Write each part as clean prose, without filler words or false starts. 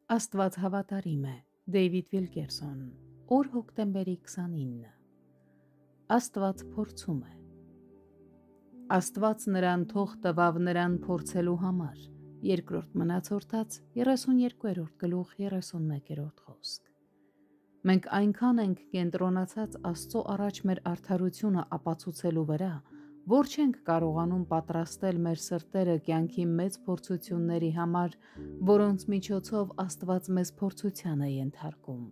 Աստված հավատարիմ է, Դեյվիդ Վիլկերսոն, օր հոկտեմբերի 29։ Աստված փորձում է։ Աստված նրան թող տվավ նրան փորձելու համար, երկրորդ Մնացորդաց 32-րդ գլուխ 31-րդ խոսք։ Մենք այնքան ենք կենտրոնացած Աստծո առաջ մեր արդարությունը ապացուցելու վրա, որ չենք կարողանում պատրաստել մեր սրտերը կյանքի մեծ փորձությունների համար, որոնց միջոցով Աստված մեզ փորձության է ենթարկում։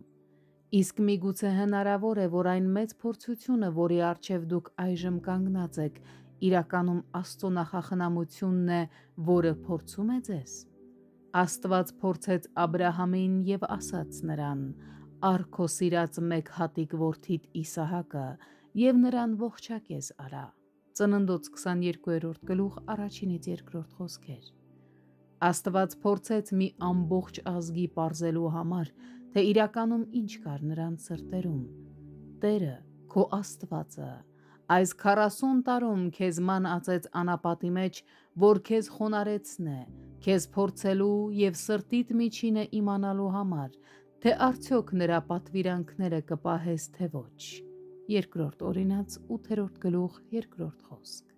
Իսկ միգուցե հնարավոր է, որ այն մեծ փորձությունը, որի առջև դուք այժմ կանգնած եք, իրականում Աստծո նախախնամությունն է, որը փորձում է ձեզ։ Աստված փորձեց Աբրահամին և ասաց նրան. «Առ քո սիրած մեկ հատիկ որդիդ Իսահակը և նրան ողջակեզ արա»։ Ծննդոց 22-րդ գլուխ 1-2 խոսքեր։ Աստված փորձեց մի ամբողջ ազգի պարզելու համար, թե իրականում ինչ կար նրանց սրտերում։ Տերը, քո Աստվածը, այս 40 տարում քեզ ման ածեց անապատի մեջ, որ քեզ խոնարհեցնե, քեզ փորձելու և սրտիդ միջինը իմանալու համար, թե արդյոք նրա պատվիրանքները կպահես, թե ոչ։ Երկրորդ Օրինաց 8-րդ գլուխ 2-րդ խոսք։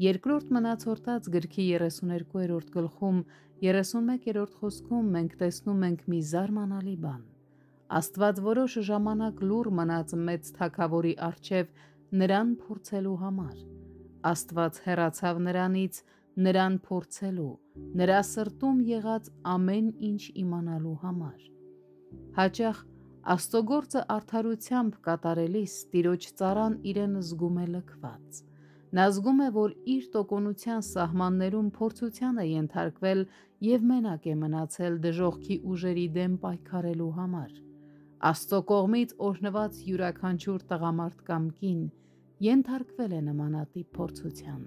Երկրորդ Մնացորդաց գրքի 32-րդ գլխում 31-րդ խոսքում մենք տեսնում ենք մի զարմանալի բան։ Աստված որոշ ժամանակ լուռ մնաց մեծ թագավորի առջև նրան փորձելու համար։ Աստված հեռացավ նրանից նրան փորձելու, նրա սրտում եղած ամեն ինչ իմանալու համար։ Հաճախ Աստծո գործը արդարությամբ կատարելիս Տիրոջ ծառան իրեն զգում է լքված։ Նա զգում է, որ իր տոկունության սահմաններում փորձության է ենթարկվել և մենակ է մնացել դժոխքի ուժերի դեմ պայքարելու համար։ Աստծո կողմից օրհնված յուրաքանչյուր տղամարդ կամ կին ենթարկվել է նմանատիպ փորձության։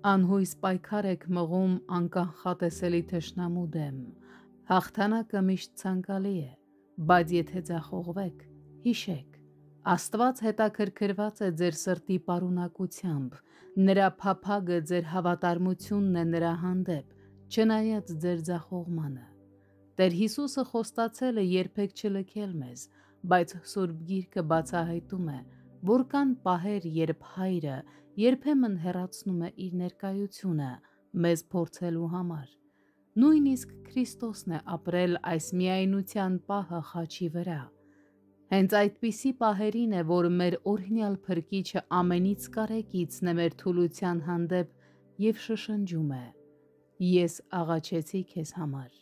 Անհույս պայքար եք մղում անկանխատեսելի թշնամու դեմ։ Հաղթանակը միշտ ցանկալի է, բայց եթե ձախողվեք, հիշեք, Աստված հետաքրքրված է ձեր սրտի պարունակությամբ, նրա փափագը ձեր հավատարմությունն է նրա հանդեպ, չնայած ձեր ձախողմանը։ Տեր Հիսուսը խոստացել է երբեք չլքել մեզ, բայց Սուրբ Գիրքը բացահայտում է, որ կան պահեր, երբ Հայրը երբեմն հեռացնում է իր ներկայությունը մեզ փորձելու համար։ Նույնիսկ Քրիստոսն է ապրել այս միայնության պահը խաչի վրա։ Հենց այդպիսի պահերին է, որ մեր օրհնյալ Փրկիչը ամենից կարեկիցն է մեր թուլության հանդեպ և շշնջում է. «Ես աղաչեցի քեզ համար,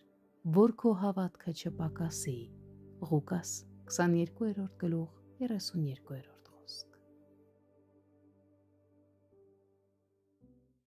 որ քո հավատքը չպակասի»։ Ղուկաս 22-րդ գլուխ 32-րդ